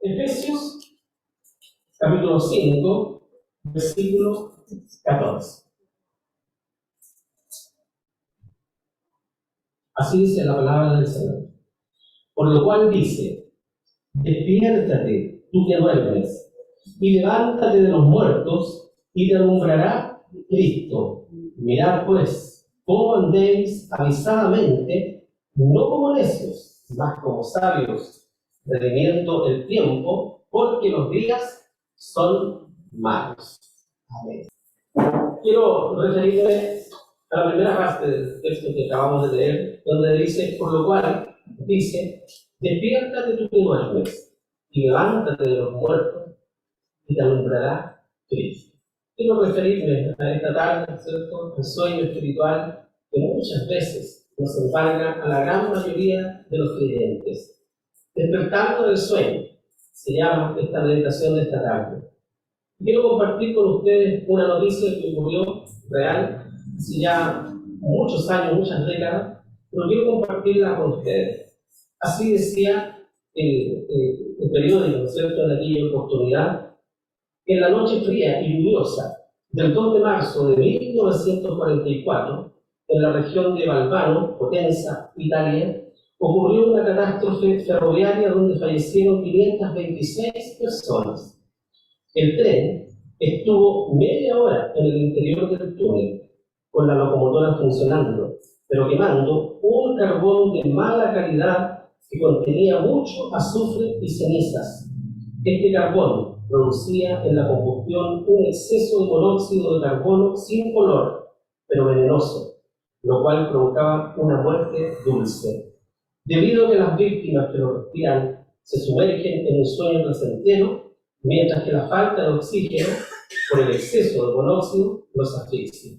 Efesios, capítulo 5, versículo 14. Así dice la palabra del Señor. Por lo cual dice: despiértate, tú que duermes, y levántate de los muertos, y te alumbrará Cristo. Mirad pues, cómo andéis avisadamente, no como necios, mas como sabios, redimiendo el tiempo, porque los días son malos. Amén. Quiero referirme a la primera parte del texto que acabamos de leer, donde dice, por lo cual, dice, despiértate tú que duermes, y levántate de los muertos, y te alumbrará Cristo. Quiero referirme a esta tarde, ¿cierto?, al sueño espiritual que muchas veces nos embarga a la gran mayoría de los creyentes. Despertando del sueño, se llama esta meditación de esta tarde. Quiero compartir con ustedes una noticia que ocurrió real, hace ya muchos años, muchas décadas, pero quiero compartirla con ustedes. Así decía el periódico, ¿no es cierto?, en aquella oportunidad, que en la noche fría y lluviosa del 2 de marzo de 1944, en la región de Valvano, Potenza, Italia, ocurrió una catástrofe ferroviaria donde fallecieron 526 personas. El tren estuvo media hora en el interior del túnel, con la locomotora funcionando, pero quemando un carbón de mala calidad que contenía mucho azufre y cenizas. Este carbón producía en la combustión un exceso de monóxido de carbono sin color, pero venenoso, lo cual provocaba una muerte dulce. Debido a que las víctimas que lo respiran se sumergen en un sueño placentero, mientras que la falta de oxígeno, por el exceso de monóxido, los asfixia.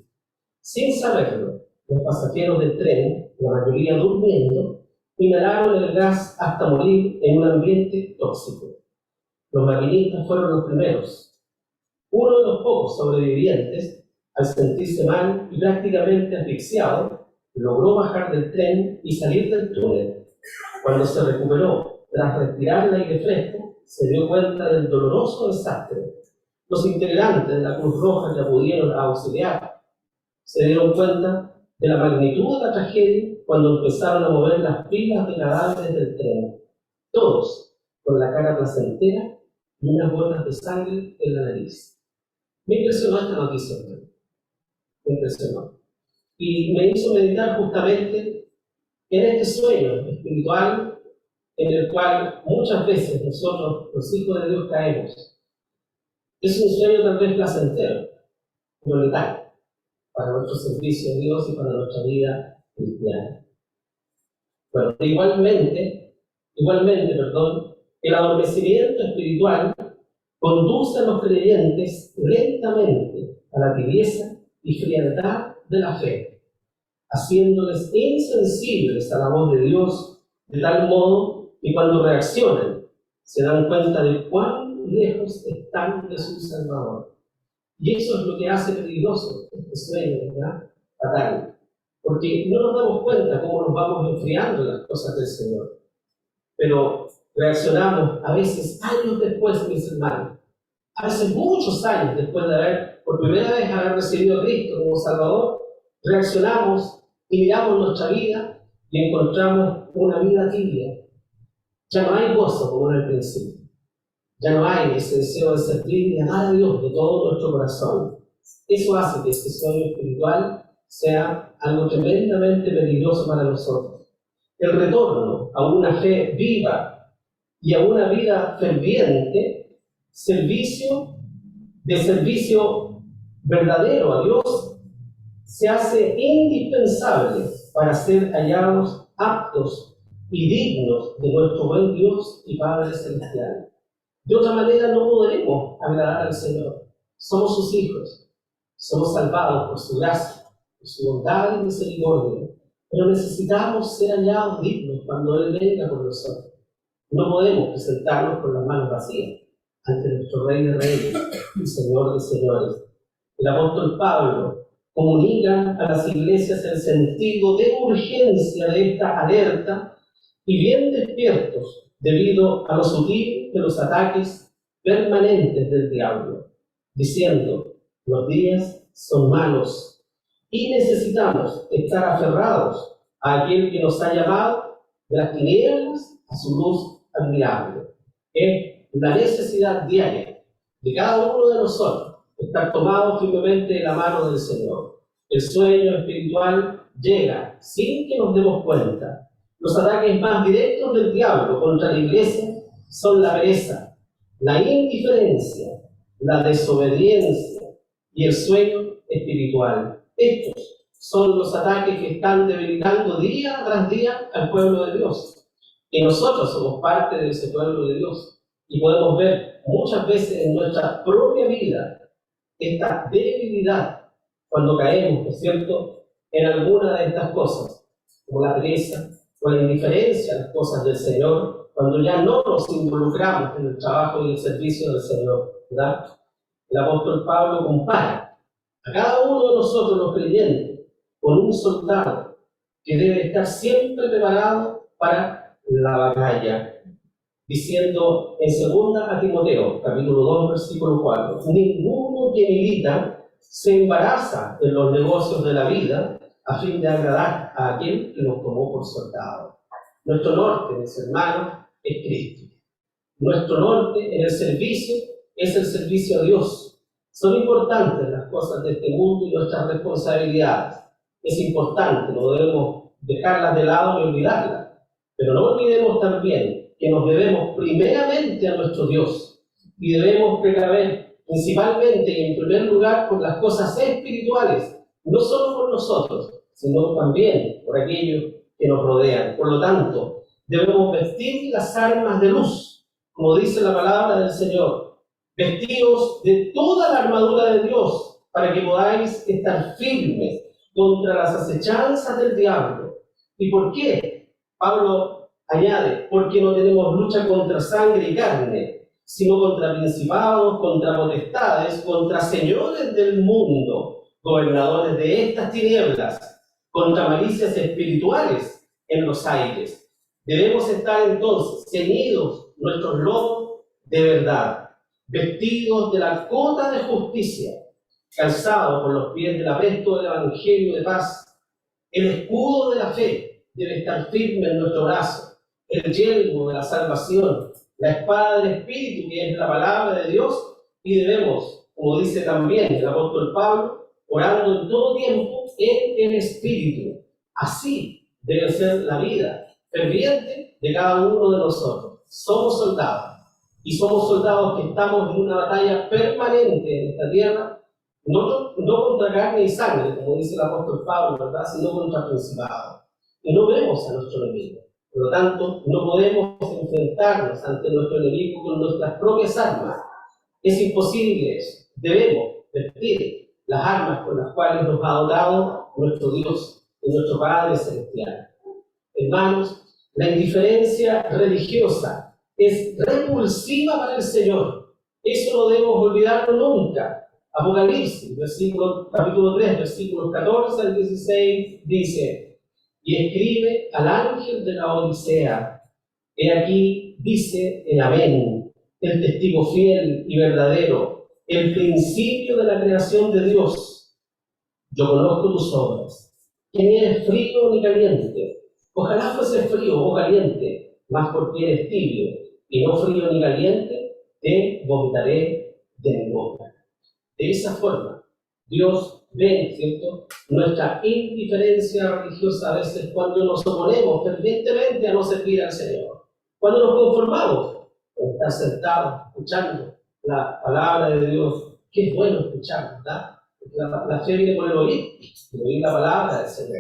Sin saberlo, los pasajeros del tren, la mayoría durmiendo, inhalaron el gas hasta morir en un ambiente tóxico. Los maquinistas fueron los primeros. Uno de los pocos sobrevivientes, al sentirse mal y prácticamente asfixiado, logró bajar del tren y salir del túnel. Cuando se recuperó, tras respirar el aire fresco, se dio cuenta del doloroso desastre. Los integrantes de la Cruz Roja que acudieron a auxiliar se dieron cuenta de la magnitud de la tragedia cuando empezaron a mover las pilas de cadáveres del tren. Todos con la cara placentera y unas gotas de sangre en la nariz. Me impresionó esta noticia, me impresionó. Y me hizo meditar justamente en este sueño espiritual en el cual muchas veces nosotros, los hijos de Dios, caemos. Es un sueño tal vez placentero, pero letal, para nuestro servicio a Dios y para nuestra vida cristiana. Bueno, igualmente, el adormecimiento espiritual conduce a los creyentes lentamente a la tibieza y frialdad de la fe, haciéndoles insensibles a la voz de Dios, de tal modo que cuando reaccionan se dan cuenta de cuán lejos están de su Salvador. Y eso es lo que hace peligroso este sueño, ¿verdad?, fatal, porque no nos damos cuenta cómo nos vamos enfriando las cosas del Señor, pero reaccionamos a veces años después, mis hermanos, a veces muchos años después de por primera vez haber recibido a Cristo como Salvador, reaccionamos y miramos nuestra vida y encontramos una vida tibia. Ya no hay gozo como en el principio. Ya no hay ese deseo de servir y amar a Dios de todo nuestro corazón. Eso hace que este sueño espiritual sea algo tremendamente peligroso para nosotros. El retorno a una fe viva y a una vida ferviente, servicio verdadero a Dios, se hace indispensable para ser hallados aptos y dignos de nuestro buen Dios y Padre Celestial. De otra manera no podremos agradar al Señor. Somos sus hijos, somos salvados por su gracia, por su bondad y misericordia, pero necesitamos ser hallados dignos cuando Él venga por nosotros. No podemos presentarnos con las manos vacías ante nuestro Rey de Reyes y Señor de Señores. El apóstol Pablo comunica a las iglesias el sentido de urgencia de esta alerta y bien despiertos debido a lo sutil de los ataques permanentes del diablo, diciendo: los días son malos y necesitamos estar aferrados a aquel que nos ha llamado de las tinieblas a su luz admirable. Es la necesidad diaria de cada uno de nosotros estar tomados firmemente de la mano del Señor. El sueño espiritual llega sin que nos demos cuenta. Los ataques más directos del diablo contra la iglesia son la pereza, la indiferencia, la desobediencia y el sueño espiritual. Estos son los ataques que están debilitando día tras día al pueblo de Dios. Y nosotros somos parte de ese pueblo de Dios. Y podemos ver muchas veces en nuestra propia vida esta debilidad cuando caemos, ¿no es cierto?, en alguna de estas cosas, como la pereza o la indiferencia a las cosas del Señor, cuando ya no nos involucramos en el trabajo y el servicio del Señor, ¿verdad? El apóstol Pablo compara a cada uno de nosotros, los creyentes, con un soldado que debe estar siempre preparado para la batalla, diciendo en 2 Timoteo, capítulo 2, versículo 4, ninguno que milita se embaraza en los negocios de la vida a fin de agradar a aquel que nos tomó por soldado. Nuestro norte, mis hermanos, es Cristo. Nuestro norte en el servicio es el servicio a Dios. Son importantes las cosas de este mundo y nuestras responsabilidades. Es importante, no debemos dejarlas de lado ni olvidarlas. Pero no olvidemos también que nos debemos primeramente a nuestro Dios y debemos precaver principalmente y en primer lugar por las cosas espirituales, no solo por nosotros, sino también por aquellos que nos rodean. Por lo tanto, debemos vestir las armas de luz, como dice la palabra del Señor, vestidos de toda la armadura de Dios para que podáis estar firmes contra las acechanzas del diablo. ¿Y por qué? Pablo añade: porque no tenemos lucha contra sangre y carne, sino contra principados, contra potestades, contra señores del mundo, gobernadores de estas tinieblas, contra malicias espirituales en los aires. Debemos estar entonces ceñidos nuestros lomos de verdad, vestidos de la cota de justicia, calzados por los pies del apresto del evangelio de paz. El escudo de la fe debe estar firme en nuestro brazo, el yelmo de la salvación, la espada del Espíritu, que es la palabra de Dios, y debemos, como dice también el apóstol Pablo, orando en todo tiempo en el Espíritu. Así debe ser la vida ferviente de cada uno de nosotros. Somos soldados, y somos soldados que estamos en una batalla permanente en esta tierra, no contra carne y sangre, como dice el apóstol Pablo, ¿verdad?, sino contra principados. Y no vemos a nuestro enemigo. Por lo tanto, no podemos enfrentarnos ante nuestro enemigo con nuestras propias armas. Es imposible eso. Debemos vestir las armas con las cuales nos ha dotado nuestro Dios y nuestro Padre Celestial. Hermanos, la indiferencia religiosa es repulsiva para el Señor. Eso no debemos olvidarlo nunca. Apocalipsis, capítulo 3, versículos 14 al 16, dice: y escribe al ángel de la Odisea, he aquí, dice el Amén, el testigo fiel y verdadero, el principio de la creación de Dios. Yo conozco tus obras, que ni eres frío ni caliente. Ojalá fuese frío o caliente, mas porque eres tibio, y no frío ni caliente, te vomitaré de mi boca. De esa forma, Dios ve, ¿cierto?, nuestra indiferencia religiosa a veces cuando nos oponemos fervientemente a no servir al Señor. Cuando nos conformamos con estar sentados, escuchando la palabra de Dios, que es bueno escuchar, ¿verdad? La fe viene por el oír la palabra del Señor.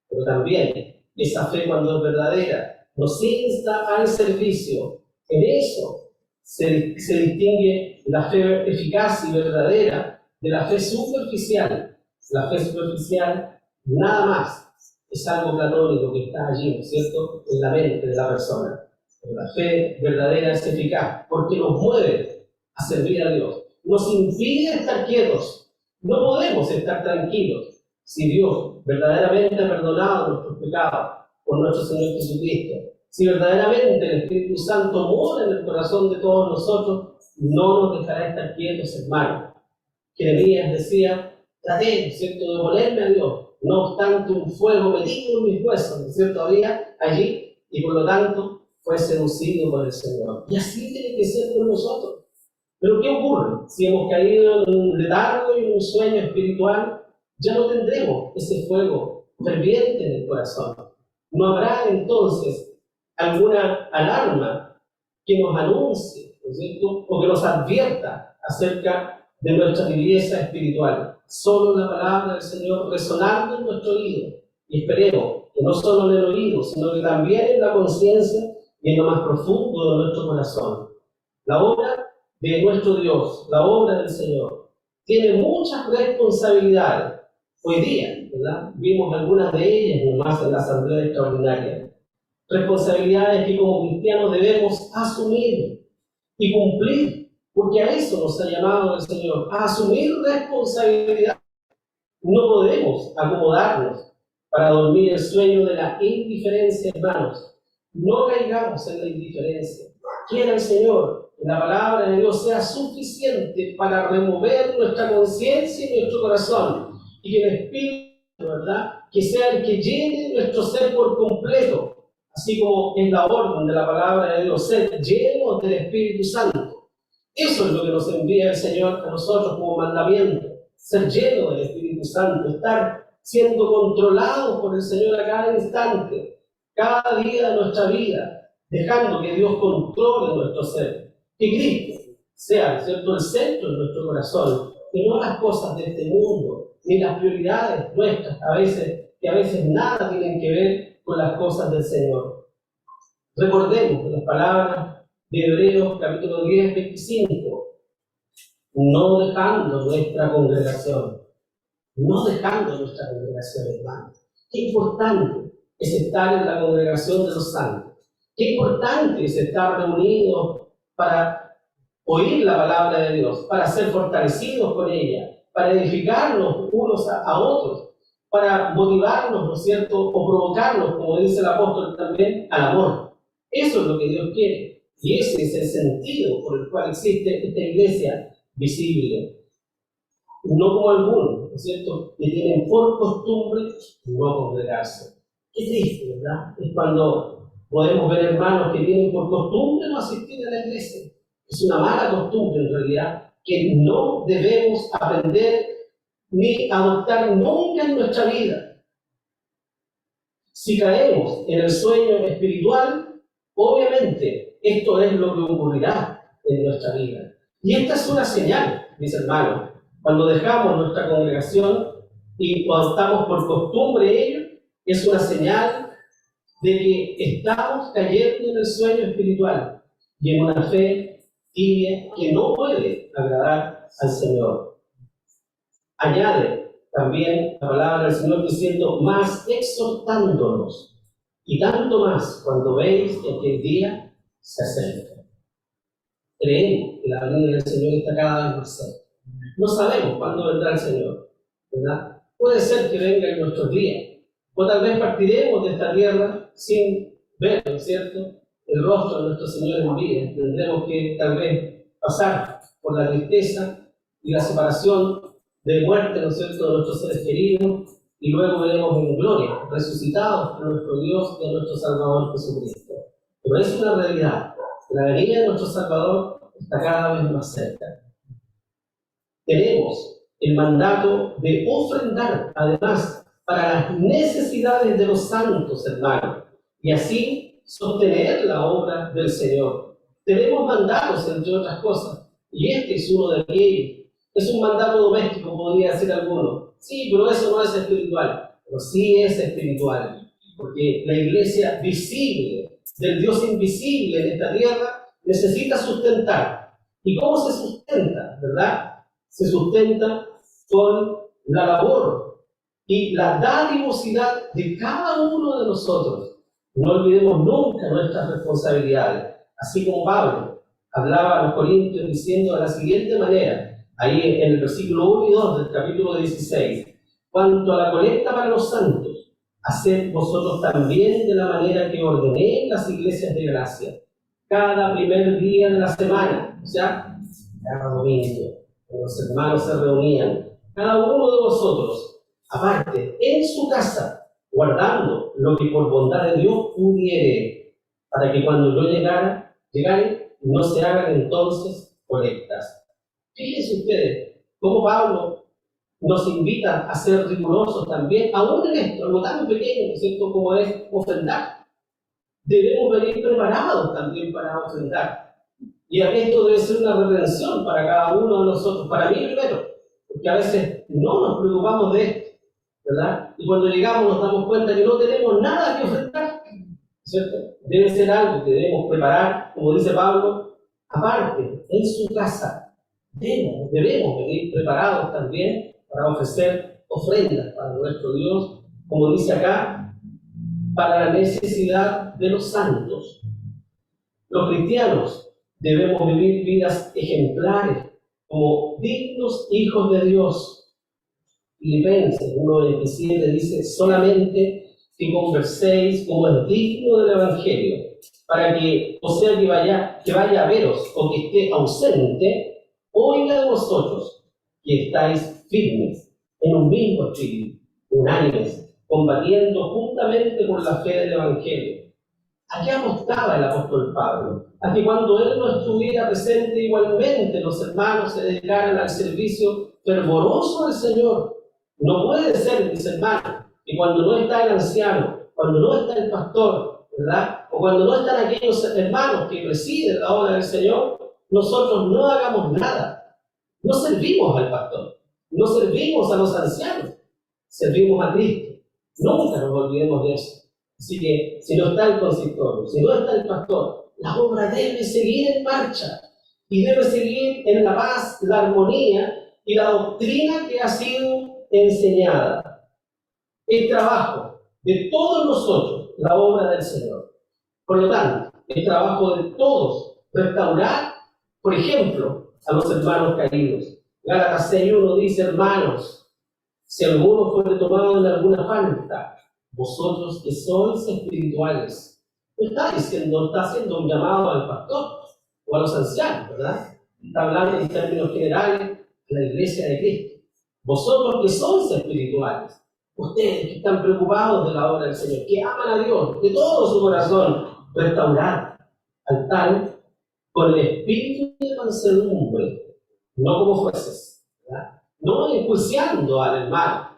Pero también, esa fe, cuando es verdadera, nos insta al servicio. En eso se distingue la fe eficaz y verdadera de la fe superficial. La fe superficial nada más es algo platónico que está allí, ¿no es cierto?, en la mente de la persona. Pero la fe verdadera es eficaz porque nos mueve a servir a Dios. Nos impide estar quietos. No podemos estar tranquilos si Dios verdaderamente ha perdonado nuestros pecados por nuestro Señor Jesucristo. Si verdaderamente el Espíritu Santo mora en el corazón de todos nosotros, no nos dejará estar quietos, hermanos. Jeremías decía, traté, ¿cierto?, de ponerme a Dios, no obstante un fuego metido en mis huesos, ¿no es cierto?, había allí, y por lo tanto fue seducido por el Señor. Y así tiene que ser con nosotros. Pero ¿qué ocurre? Si hemos caído en un letargo y en un sueño espiritual, ya no tendremos ese fuego ferviente en el corazón. No habrá entonces alguna alarma que nos anuncie, ¿no es cierto?, o que nos advierta acerca de nuestra tibieza espiritual. Solo la palabra del Señor resonando en nuestro oído. Y esperemos que no solo en el oído, sino que también en la conciencia y en lo más profundo de nuestro corazón. La obra de nuestro Dios, la obra del Señor, tiene muchas responsabilidades. Hoy día, ¿verdad?, vimos algunas de ellas nomás en la asamblea extraordinaria. Responsabilidades que como cristianos debemos asumir y cumplir, porque a eso nos ha llamado el Señor, a asumir responsabilidad. No podemos acomodarnos para dormir el sueño de la indiferencia, hermanos. No caigamos en la indiferencia. Quiera el Señor que la palabra de Dios sea suficiente para remover nuestra conciencia y nuestro corazón, y que el Espíritu, ¿verdad?, que sea el que llene nuestro ser por completo, así como en la orden de la palabra de Dios, ser llenos del Espíritu Santo. Eso es lo que nos envía el Señor a nosotros como mandamiento, ser llenos del Espíritu Santo, estar siendo controlados por el Señor a cada instante, cada día de nuestra vida, dejando que Dios controle nuestro ser, que Cristo sea, ¿cierto?, el centro de nuestro corazón, y no las cosas de este mundo, ni las prioridades nuestras, que a veces nada tienen que ver con las cosas del Señor. Recordemos las palabras de Hebreos capítulo 10, 25, no dejando nuestra congregación, hermanos. Qué importante es estar en la congregación de los santos. Qué importante es estar reunidos para oír la palabra de Dios, para ser fortalecidos con ella, para edificarnos unos a otros, para motivarnos, ¿no es cierto?, o provocarnos, como dice el apóstol también, al amor. Eso es lo que Dios quiere, y ese es el sentido por el cual existe esta iglesia visible. No como algunos, ¿no es cierto?, que tienen por costumbre no congregarse. Qué triste, ¿verdad? Es cuando podemos ver hermanos que tienen por costumbre no asistir a la iglesia. Es una mala costumbre en realidad que no debemos aprender ni adoptar nunca en nuestra vida. Si caemos en el sueño espiritual, obviamente esto es lo que ocurrirá en nuestra vida. Y esta es una señal, mis hermanos. Cuando dejamos nuestra congregación y adoptamos por costumbre ello, es una señal de que estamos cayendo en el sueño espiritual y en una fe tibia que no puede agradar al Señor. Añade también la palabra del Señor diciendo, más exhortándonos, y tanto más cuando veis que aquel día se acerca. Creemos que la venida del Señor está cada vez más cerca. No sabemos cuándo vendrá el Señor, ¿verdad? Puede ser que venga en nuestros días, o tal vez partiremos de esta tierra sin ver, ¿no es cierto?, el rostro de nuestro Señor en vida. Tendremos que tal vez pasar por la tristeza y la separación de muerte, ¿no es cierto?, de nuestros seres queridos, y luego veremos en gloria, resucitados por nuestro Dios y a nuestro Salvador Jesucristo. Pero es una realidad, la venida de nuestro Salvador está cada vez más cerca. Tenemos el mandato de ofrendar, además, para las necesidades de los santos, hermanos, y así sostener la obra del Señor. Tenemos mandatos, entre otras cosas, y este es uno de ellos. Es un mandato doméstico, podría decir alguno. Sí, pero eso no es espiritual. Pero sí es espiritual, porque la iglesia visible del Dios invisible en esta tierra necesita sustentar. ¿Y cómo se sustenta, verdad? Se sustenta con la labor y la dadivosidad de cada uno de nosotros. No olvidemos nunca nuestras responsabilidades. Así como Pablo hablaba a los Corintios diciendo de la siguiente manera, ahí en el versículo 1 y 2 del capítulo 16, cuanto a la colecta para los santos, haced vosotros también de la manera que ordené en las iglesias de gracia, cada primer día de la semana, o sea, cada domingo, cuando los hermanos se reunían, cada uno de vosotros, aparte, en su casa, guardando lo que por bondad de Dios pudiere, para que cuando yo llegare, no se hagan entonces colectas. Fíjense ustedes cómo Pablo nos invita a ser rigurosos también, aún en esto, algo tan pequeño, ¿no es cierto?, como es ofrendar. Debemos venir preparados también para ofrendar. Y esto debe ser una redención para cada uno de nosotros, para mí primero, porque a veces no nos preocupamos de esto, ¿verdad? Y cuando llegamos nos damos cuenta que no tenemos nada que ofrendar, ¿cierto? Debe ser algo que debemos preparar, como dice Pablo, aparte, en su casa. Debemos venir preparados también para ofrecer ofrendas para nuestro Dios, como dice acá, para la necesidad de los santos. Los cristianos debemos vivir vidas ejemplares, como dignos hijos de Dios. Filipenses 1:27 dice, solamente que converséis como es digno del Evangelio, para que, o sea, que vaya a veros o que esté ausente, oiga de vosotros que estáis firmes en un mismo espíritu, unánimes, combatiendo juntamente por la fe del Evangelio. ¿A qué apostaba el apóstol Pablo? A que cuando él no estuviera presente, igualmente los hermanos se dedicaran al servicio fervoroso del Señor. No puede ser, mis hermanos, que cuando no está el anciano, cuando no está el pastor, ¿verdad?, o cuando no están aquellos hermanos que presiden la obra del Señor, nosotros no hagamos nada. No servimos al pastor, no servimos a los ancianos, servimos a Cristo. Nunca nos olvidemos de eso. Así que si no está el consistorio, si no está el pastor, la obra debe seguir en marcha y debe seguir en la paz, la armonía y la doctrina que ha sido enseñada. El trabajo de todos nosotros, la obra del Señor. Por lo tanto, el trabajo de todos, restaurar, por ejemplo, a los hermanos caídos. Gálatas 6:1 dice, hermanos, si alguno fuere tomado en alguna falta, vosotros que sois espirituales. No está haciendo un llamado al pastor o a los ancianos, ¿verdad? Está hablando en términos generales de la iglesia de Cristo. Vosotros que sois espirituales, ustedes que están preocupados de la obra del Señor, que aman a Dios de todo su corazón, restaurar al tal con el espíritu de mansedumbre, no como jueces, ¿verdad? No enjuiciando al hermano.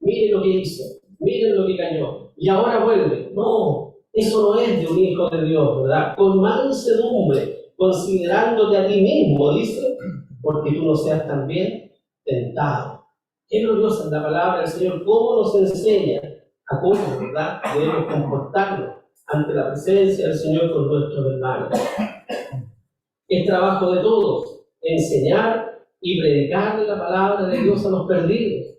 Miren lo que hizo, miren lo que cayó, y ahora vuelve. No, eso no es de un hijo de Dios, ¿verdad? Con mansedumbre, considerándote a ti mismo, dice, porque tú no seas también tentado. Qué gloriosa es la palabra del Señor, cómo nos enseña a cómo, ¿verdad?, debemos comportarnos ante la presencia del Señor con nuestros hermanos. Es trabajo de todos enseñar y predicar la palabra de Dios a los perdidos.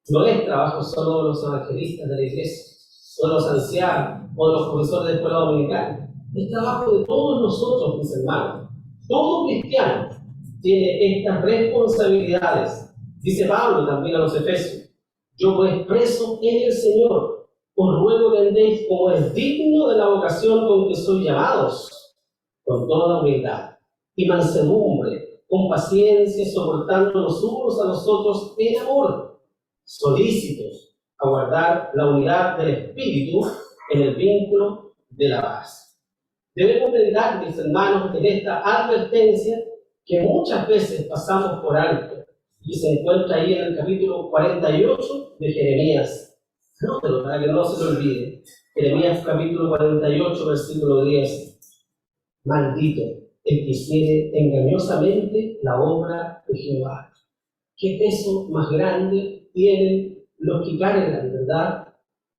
No es trabajo solo de los evangelistas de la iglesia, o de los ancianos, o de los profesores de escuela dominical. Es trabajo de todos nosotros, mis hermanos. Todo cristiano tiene estas responsabilidades. Dice Pablo también a los Efesios, yo pues preso en el Señor, os ruego que andéis como es digno de la vocación con que sois llamados, con toda humildad y mansedumbre, con paciencia, soportando los unos a los otros en amor, solícitos a guardar la unidad del Espíritu en el vínculo de la paz. Debemos meditar, mis hermanos, en esta advertencia que muchas veces pasamos por alto y se encuentra ahí en el capítulo 48 de Jeremías. Anótelo para que no se lo olvide. Jeremías capítulo 48, versículo 10. Maldito el que hiciere engañosamente la obra de Jehová. ¿Qué peso más grande tienen los que cargan, verdad,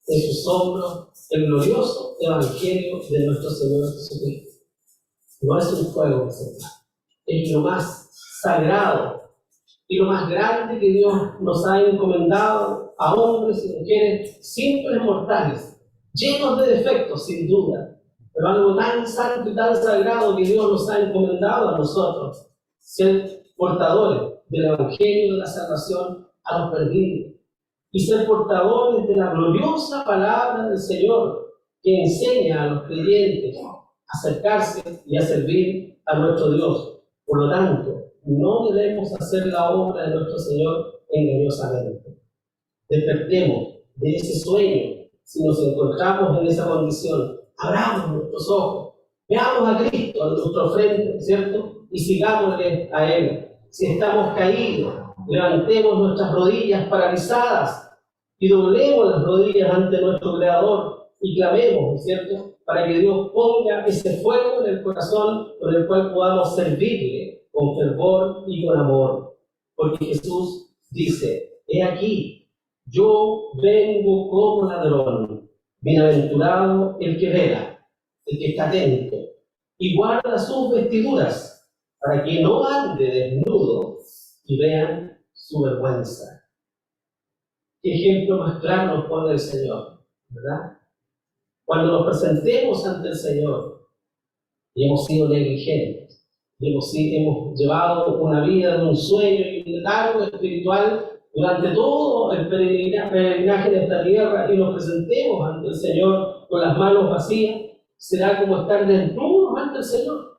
en sus hombros el glorioso evangelio de nuestro Señor Jesucristo? No es un juego, es lo más sagrado y lo más grande que Dios nos ha encomendado a hombres y mujeres simples mortales, llenos de defectos sin duda, pero algo tan santo y tan sagrado que Dios nos ha encomendado a nosotros, ser portadores del evangelio de la salvación a los perdidos. y ser portadores de la gloriosa palabra del Señor, que enseña a los creyentes a acercarse y a servir a nuestro Dios. Por lo tanto, no debemos hacer la obra de nuestro Señor engañosamente. Despertemos de ese sueño si nos encontramos en esa condición. Abramos nuestros ojos, veamos a Cristo a nuestro frente, ¿cierto? Y sigámosle a Él. Si estamos caídos, levantemos nuestras rodillas paralizadas y doblemos las rodillas ante nuestro Creador y clamemos, ¿cierto? Para que Dios ponga ese fuego en el corazón con el cual podamos servirle con fervor y con amor. Porque Jesús dice: he aquí, yo vengo como ladrón. Bienaventurado el que vela, el que está atento y guarda sus vestiduras, para que no ande desnudo y vean su vergüenza. ¿Qué ejemplo más claro nos pone el Señor, verdad? Cuando nos presentemos ante el Señor y hemos sido negligentes, y hemos llevado una vida de un sueño y un letargo espiritual durante todo el peregrinaje de esta tierra, y nos presentemos ante el Señor con las manos vacías, será como estar desnudos ante el Señor.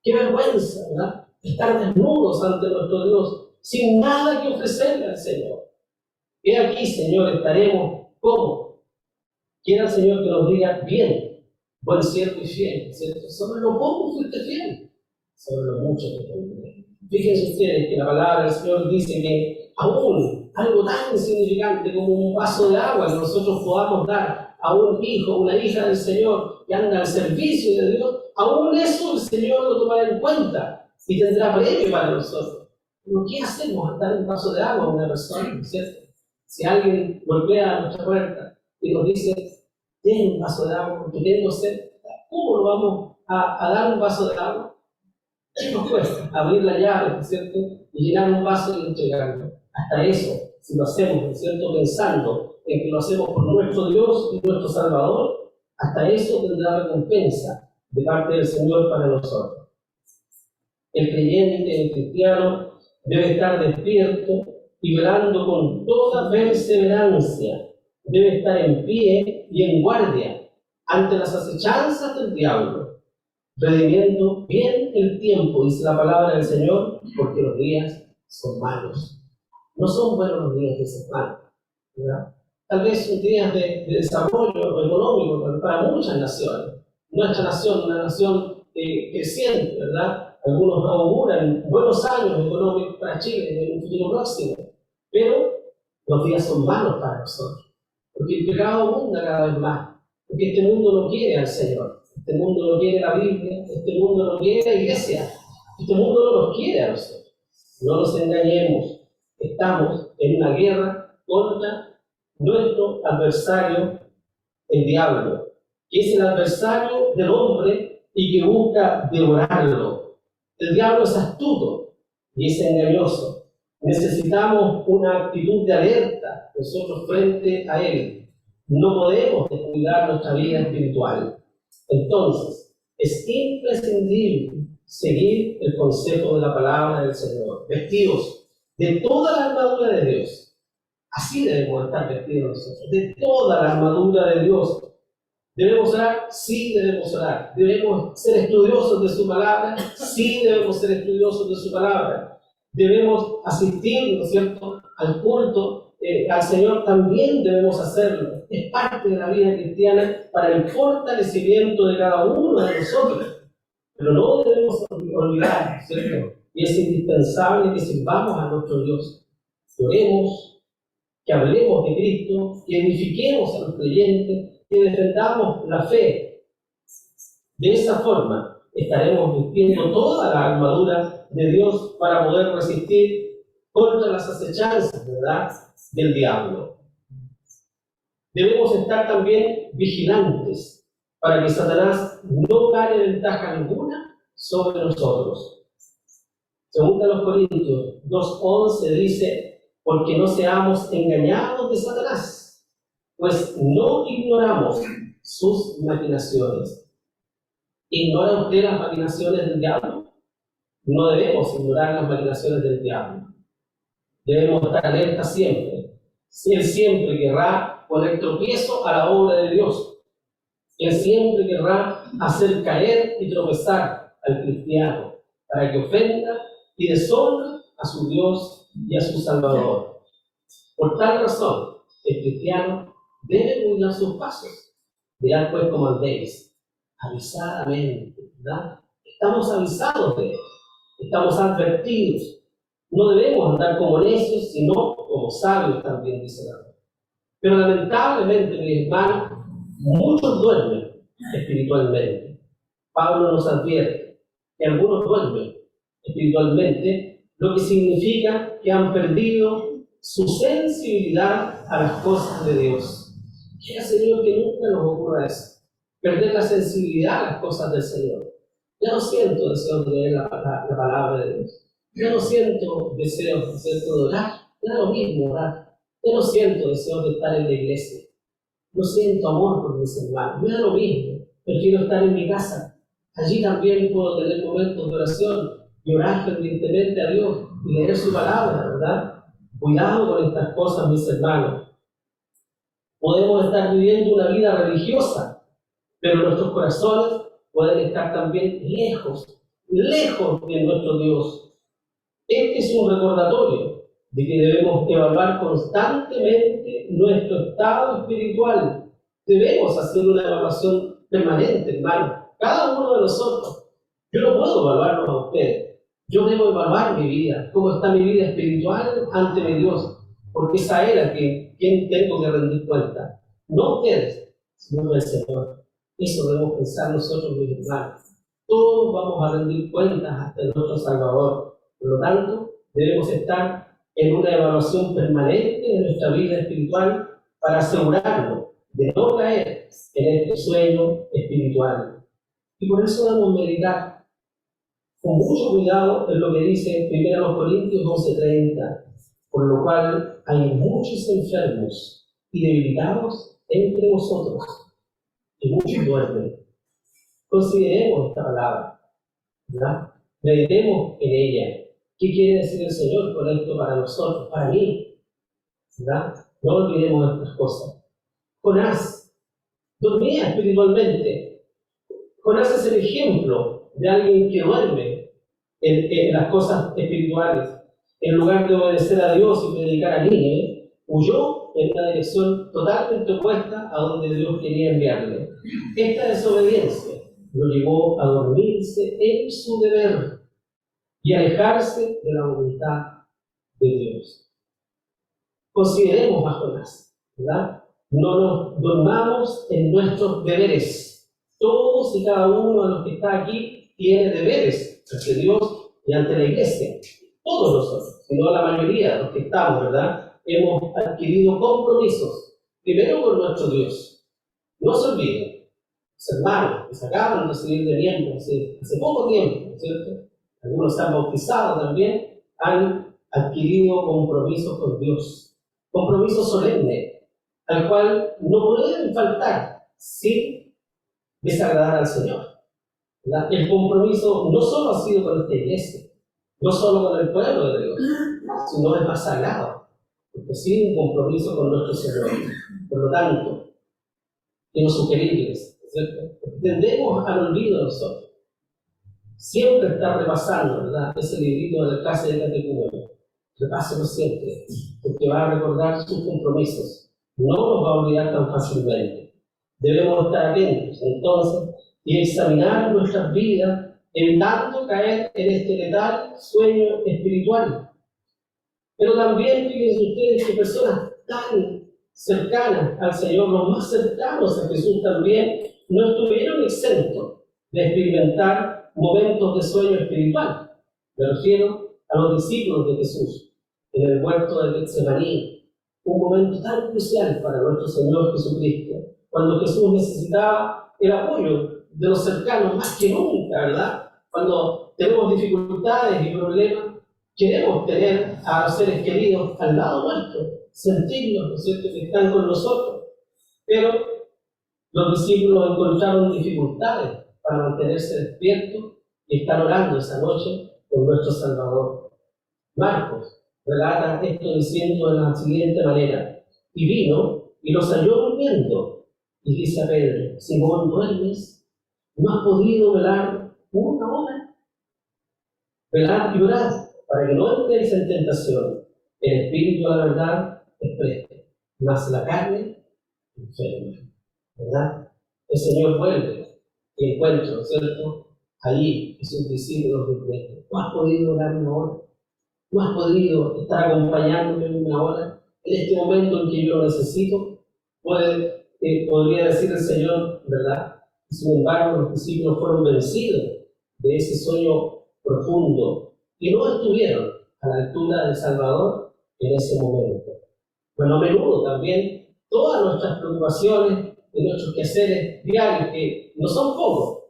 ¡Qué vergüenza!, ¿verdad? Estar desnudos ante nuestro Dios, sin nada que ofrecerle al Señor. Y aquí, Señor, estaremos como quiera el Señor que nos diga: bien, buen siervo y fiel, ¿cierto? Sobre lo poco fuiste fiel, sobre lo mucho te pondré. Fíjense ustedes que la palabra del Señor dice que aún algo tan insignificante como un vaso de agua que nosotros podamos dar a un hijo, una hija del Señor que anda al servicio de Dios, aún eso el Señor lo tomará en cuenta y tendrá premio para nosotros. Pero ¿qué hacemos al dar un vaso de agua a una persona, ¿cierto? Si alguien golpea a nuestra puerta y nos dice: ten un vaso de agua porque tengo sed, ¿cómo lo vamos a dar un vaso de agua? ¿Qué nos cuesta? Abrir la llave, ¿cierto? Y llenar un vaso y entregarlo. Hasta eso, si lo hacemos, ¿cierto?, pensando en que lo hacemos por nuestro Dios y nuestro Salvador, hasta eso tendrá recompensa de parte del Señor para nosotros. El creyente, el cristiano, debe estar despierto y velando con toda perseverancia. Debe estar en pie y en guardia ante las acechanzas del diablo, redimiendo bien el tiempo, dice la palabra del Señor, porque los días son malos. No son buenos los días de semana, ¿verdad? Tal vez son días de desarrollo económico para muchas naciones. Nuestra nación, una nación creciente, ¿verdad? Algunos auguran buenos años económicos para Chile en un futuro próximo, pero los días son malos para nosotros, porque el pecado abunda cada vez más, porque este mundo no quiere al Señor, este mundo no quiere la Biblia, este mundo no quiere la iglesia, este mundo no nos quiere a nosotros. No nos engañemos, estamos en una guerra contra nuestro adversario, el diablo, que es el adversario del hombre y que busca devorarlo. El diablo es astuto y es engañoso. Necesitamos una actitud de alerta nosotros frente a él. No podemos descuidar nuestra vida espiritual. Entonces, es imprescindible seguir el consejo de la palabra del Señor, vestidos de toda la armadura de Dios. Así debemos estar vestidos nosotros, de toda la armadura de Dios. ¿Debemos orar? Sí, debemos orar. ¿Debemos ser estudiosos de su palabra? Sí, debemos ser estudiosos de su palabra. Debemos asistir, ¿no es cierto?, al culto, al Señor también debemos hacerlo. Es parte de la vida cristiana para el fortalecimiento de cada uno de nosotros. Pero no debemos olvidar, ¿cierto? Y es indispensable que sirvamos a nuestro Dios. Que oremos, que hablemos de Cristo, que edifiquemos a los creyentes, que defendamos la fe. De esa forma estaremos vistiendo toda la armadura de Dios para poder resistir contra las acechanzas, ¿verdad?, del diablo. Debemos estar también vigilantes para que Satanás no gane ventaja alguna sobre nosotros. Según a los Corintios 2:11 dice: porque no seamos engañados de Satanás, pues no ignoramos sus maquinaciones. ¿Ignora usted las maquinaciones del diablo? No debemos ignorar las maquinaciones del diablo. Debemos estar alerta siempre. Él siempre querrá poner tropiezo a la obra de Dios. Él siempre querrá hacer caer y tropezar al cristiano para que ofenda y deshonre a su Dios y a su Salvador. Por tal razón, el cristiano debe cuidar sus pasos. Mirad pues como andéis, avisadamente, ¿verdad? Estamos avisados de él, estamos advertidos. No debemos andar como necios, sino como sabios también, dice la Biblia. Pero lamentablemente, mis hermanos, muchos duermen espiritualmente. Pablo nos advierte que algunos duermen espiritualmente, lo que significa que han perdido su sensibilidad a las cosas de Dios. Quiera Señor que nunca nos ocurra eso, perder la sensibilidad a las cosas del Señor. Ya no siento deseo de leer la palabra de Dios. Ya no siento deseo, ¿cierto?, de orar. Ya lo mismo orar. Ya no siento deseo de estar en la iglesia. No siento amor por mis hermanos. Me da lo mismo. Prefiero estar en mi casa. Allí también puedo tener momentos de oración y orar fervientemente a Dios y leer su palabra, ¿verdad? Cuidado con estas cosas, mis hermanos. Podemos estar viviendo una vida religiosa, pero nuestros corazones pueden estar también lejos de nuestro Dios. Este es un recordatorio de que debemos evaluar constantemente nuestro estado espiritual. Debemos hacer una evaluación permanente, hermano. Cada uno de nosotros. Yo no puedo evaluarlo a ustedes. Yo debo evaluar mi vida, cómo está mi vida espiritual ante mi Dios, porque es a Él a quien tengo que rendir cuenta. No ustedes, sino el Señor. Eso debemos pensar nosotros, mis hermanos. Todos vamos a rendir cuentas ante nuestro Salvador. Por lo tanto, debemos estar en una evaluación permanente de nuestra vida espiritual para asegurarnos de no caer en este sueño espiritual. Y por eso debemos meditar con mucho cuidado en lo que dice 1 Corintios 11:30, por lo cual hay muchos enfermos y debilitados entre vosotros, y muchos duermen. Consideremos esta palabra, ¿verdad? Meditemos en ella. ¿Qué quiere decir el Señor con esto para nosotros, para mí? ¿Verdad? No olvidemos estas cosas. Jonás dormía espiritualmente. Jonás es el ejemplo de alguien que duerme en las cosas espirituales. En lugar de obedecer a Dios y predicar a Nínive, huyó en una dirección totalmente opuesta a donde Dios quería enviarle. Esta desobediencia lo llevó a dormirse en su deber y alejarse de la voluntad de Dios. Consideremos a Jonás, ¿verdad? No nos dormamos en nuestros deberes. Todos y cada uno de los que está aquí tiene deberes ante Dios y ante la iglesia. Todos nosotros, sino la mayoría de los que estamos, ¿verdad? Hemos adquirido compromisos, primero con nuestro Dios. No se olviden, los hermanos que se acaban de recibir de miembros hace poco tiempo, ¿no es cierto? Algunos se han bautizado también, han adquirido compromisos con Dios, compromisos solemnes, al cual no pueden faltar sin desagradar al Señor, ¿verdad? El compromiso no solo ha sido con esta iglesia, no solo con el pueblo de Dios, sino es más sagrado, porque sí un compromiso con nuestro Señor. Por lo tanto, quiero sugerirles, ¿cierto? Tendemos al olvido nosotros. Siempre estar repasando, ¿verdad? Ese librito de la clase de catecumenio. Repáselo siempre, porque va a recordar sus compromisos. No los va a olvidar tan fácilmente. Debemos estar atentos, entonces, y examinar nuestras vidas, evitando caer en este letal sueño espiritual. Pero también, fíjense ustedes, que personas tan cercanas al Señor, los más cercanos a Jesús también, no estuvieron exentos de experimentar momentos de sueño espiritual. Me refiero a los discípulos de Jesús en el huerto de Getsemaní, un momento tan crucial para nuestro Señor Jesucristo, cuando Jesús necesitaba el apoyo de los cercanos más que nunca, ¿verdad? Cuando tenemos dificultades y problemas, queremos tener a los seres queridos al lado nuestro, sentirlos, ¿no es cierto?, que están con nosotros. Pero los discípulos encontraron dificultades para mantenerse despiertos y estar orando esa noche con nuestro Salvador. Marcos relata esto diciendo de la siguiente manera: y vino y los halló durmiendo. Y dice a Pedro: Simón, ¿duermes? ¿No has podido velar una hora? Velad y orad, para que no entréis en tentación. El espíritu a la verdad es presto, mas la carne enferma. ¿Verdad? El Señor vuelve y encuentra, ¿cierto? Allí sus discípulos durmiendo. ¿No has podido orar una hora? ¿No has podido estar acompañándome en una hora? En este momento en que yo lo necesito, podría decir el Señor, ¿verdad? Sin embargo, los discípulos fueron vencidos de ese sueño profundo y no estuvieron a la altura del Salvador en ese momento. Bueno, a menudo también todas nuestras preocupaciones y nuestros quehaceres diarios, que no son pocos,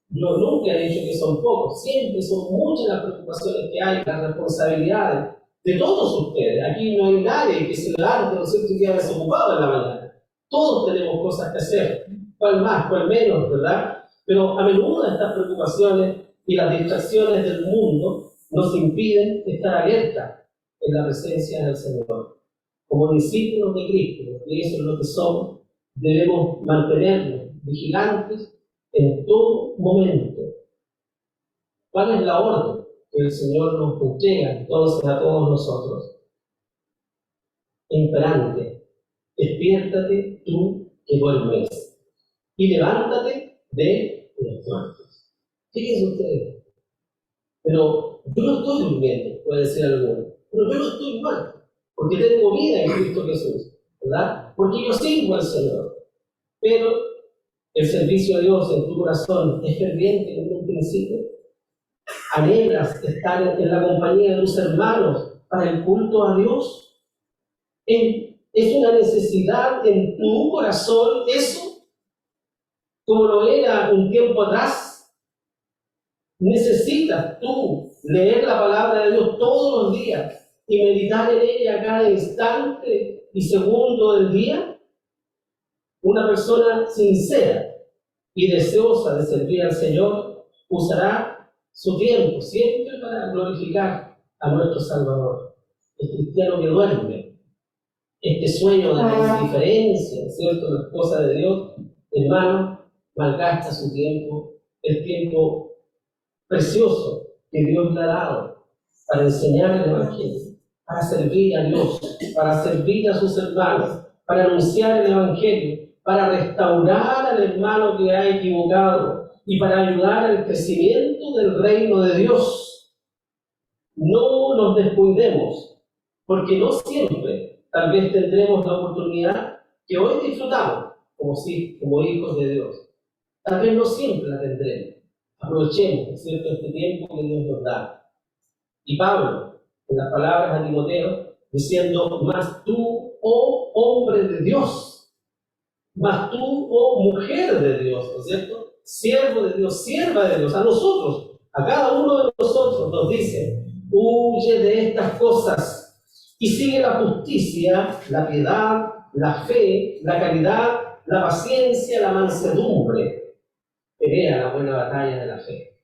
yo nunca he dicho que son pocos, siempre son muchas las preocupaciones que hay, las responsabilidades de todos ustedes. Aquí no hay nadie que se levante, ¿no es cierto?, que haya desocupado en la mañana. Todos tenemos cosas que hacer, cuál más, cuál menos, ¿verdad? Pero a menudo estas preocupaciones y las distracciones del mundo nos impiden estar alerta en la presencia del Señor. Como discípulos de Cristo, y eso es lo que somos, debemos mantenernos vigilantes en todo momento. ¿Cuál es la orden que el Señor nos entrega entonces a todos nosotros? Imperante: despiértate tú que duermes y levántate de los muertos. Fíjense ustedes, pero yo no estoy durmiendo, puede decir alguno, pero yo no estoy muerto, porque tengo vida en Cristo Jesús, ¿verdad? Porque yo sirvo al Señor. Pero el servicio a Dios en tu corazón es ferviente en un principio. Anhelas estar en la compañía de tus hermanos para el culto a Dios. Es una necesidad en tu corazón eso, como lo era un tiempo atrás. Necesitas tú leer la palabra de Dios todos los días y meditar en ella cada instante y segundo del día. Una persona sincera y deseosa de servir al Señor usará su tiempo siempre para glorificar a nuestro Salvador. El cristiano que duerme, este sueño de la indiferencia, ¿cierto?, las cosas de Dios, hermano, malgasta su tiempo, el tiempo precioso que Dios le ha dado para enseñar el Evangelio, para servir a Dios, para servir a sus hermanos, para anunciar el Evangelio, para restaurar al hermano que ha equivocado y para ayudar al crecimiento del reino de Dios. No nos descuidemos, porque no siempre tal vez tendremos la oportunidad que hoy disfrutamos como hijos de Dios. Tal vez no siempre la tendremos. Aprovechemos, ¿cierto?, este tiempo que Dios nos da. Y Pablo, en las palabras a Timoteo, diciendo: mas tú, oh hombre de Dios, mas tú, oh mujer de Dios, ¿no es cierto?, siervo de Dios, sierva de Dios, a nosotros, a cada uno de nosotros nos dice: huye de estas cosas y sigue la justicia, la piedad, la fe, la caridad, la paciencia, la mansedumbre. Pelea la buena batalla de la fe.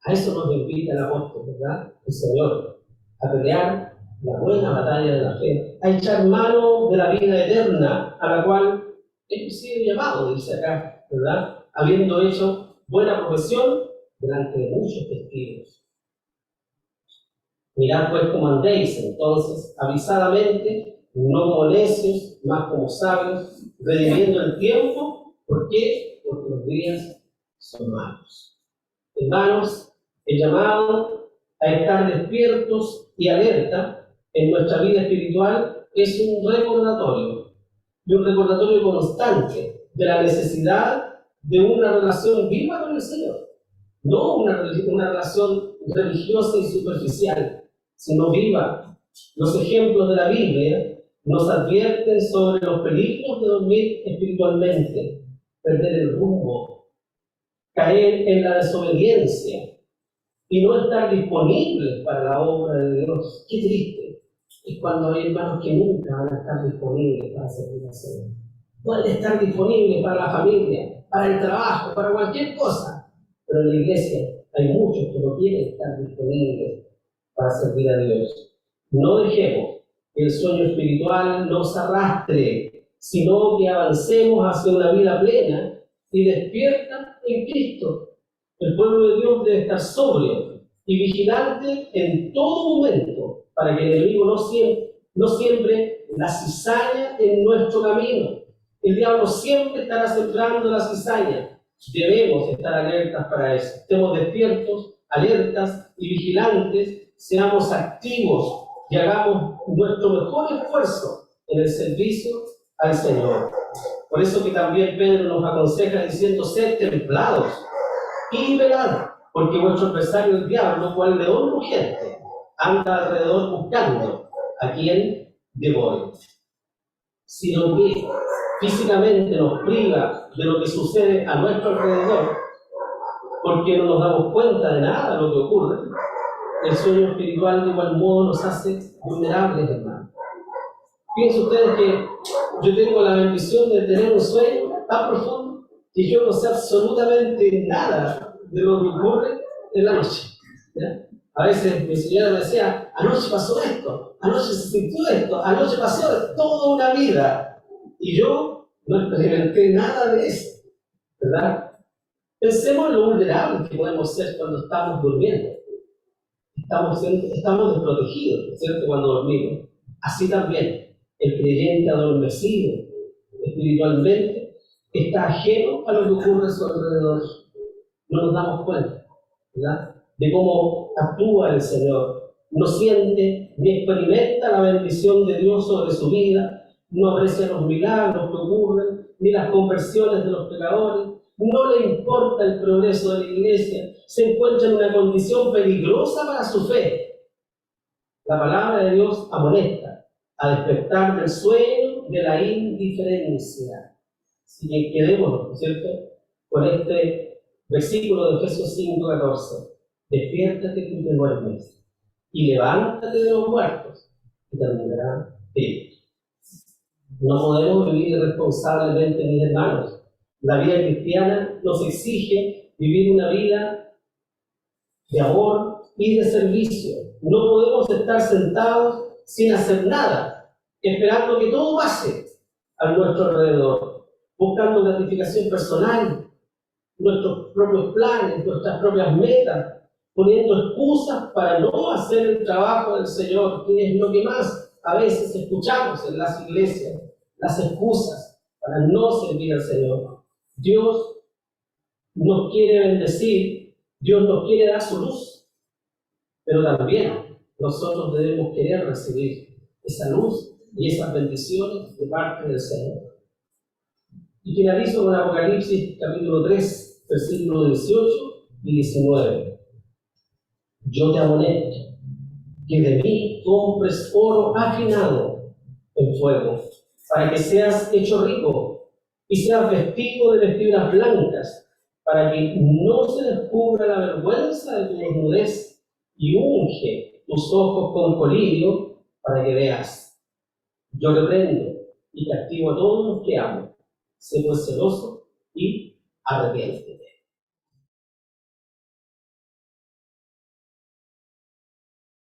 A eso nos invita el apóstol, ¿verdad?, el Señor, a pelear la buena batalla de la fe, a echar mano de la vida eterna, a la cual hemos sido llamados, dice acá, ¿verdad?, habiendo hecho buena profesión delante de muchos testigos. Mirad pues cómo andéis entonces, avisadamente, no como necios, mas como sabios, redimiendo el tiempo. ¿Por qué? Porque los días son malos. Hermanos, el llamado a estar despiertos y alerta en nuestra vida espiritual es un recordatorio, y un recordatorio constante de la necesidad de una relación viva con el Señor. No una relación religiosa y superficial, sino viva. Los ejemplos de la Biblia nos advierten sobre los peligros de dormir espiritualmente, perder el rumbo, caer en la desobediencia y no estar disponibles para la obra de Dios. Qué triste es cuando hay hermanos que nunca van a estar disponibles para servir al Señor. Pueden estar disponibles para la familia, para el trabajo, para cualquier cosa, pero en la iglesia hay muchos que no quieren estar disponibles para servir a Dios. No dejemos que el sueño espiritual nos arrastre, sino que avancemos hacia una vida plena y despierta en Cristo. El pueblo de Dios debe estar sobrio y vigilante en todo momento para que el enemigo no siembre la cizaña en nuestro camino. El diablo siempre estará sembrando la cizaña. Debemos estar alertas para eso. Estemos despiertos, alertas y vigilantes, seamos activos y hagamos nuestro mejor esfuerzo en el servicio al Señor. Por eso que también Pedro nos aconseja diciendo: sed templados y velad, porque vuestro adversario el diablo, cual león rugiente, anda alrededor buscando a quien devore. Si lo que físicamente nos priva de lo que sucede a nuestro alrededor, porque no nos damos cuenta de nada de lo que ocurre, el sueño espiritual de igual modo nos hace vulnerables, hermanos. Fíjense ustedes que yo tengo la bendición de tener un sueño tan profundo que yo no sé absolutamente nada de lo que ocurre en la noche, ¿ya? A veces mi señora me decía: anoche pasó esto, anoche se sintió esto, anoche pasó toda una vida, y yo no experimenté nada de eso, ¿verdad? Pensemos en lo vulnerables que podemos ser cuando estamos durmiendo. Estamos desprotegidos, ¿cierto?, cuando dormimos. Así también, el creyente adormecido espiritualmente está ajeno a lo que ocurre a su alrededor. No nos damos cuenta, ¿verdad?, de cómo actúa el Señor. No siente ni experimenta la bendición de Dios sobre su vida, no aprecia los milagros que ocurren, ni las conversiones de los pecadores, no le importa el progreso de la iglesia, se encuentra en una condición peligrosa para su fe. La palabra de Dios amonesta a despertar del sueño de la indiferencia. Así que quedémonos, ¿no es cierto?, con este versículo de Efesios 5:14. Despiértate tú que duermes, y levántate de los muertos, y te alumbrará Cristo. No podemos vivir irresponsablemente, mis hermanos. La vida cristiana nos exige vivir una vida de amor y de servicio. No podemos estar sentados sin hacer nada, esperando que todo pase a nuestro alrededor, buscando gratificación personal, nuestros propios planes, nuestras propias metas, poniendo excusas para no hacer el trabajo del Señor, que es lo que más a veces escuchamos en las iglesias, las excusas para no servir al Señor. Dios nos quiere bendecir, Dios nos quiere dar su luz, pero también nosotros debemos querer recibir esa luz y esas bendiciones de parte del Señor. Y finalizo con Apocalipsis capítulo 3, versículos 18 y 19. Yo te amonesto que de mí compres oro afinado en fuego, para que seas hecho rico y seas vestido de vestiduras blancas, para que no se descubra la vergüenza de tu desnudez, y unge tus ojos con colirio para que veas. Yo reprendo y castigo a todos los que amo. Sé pues celoso y arrepiéntete.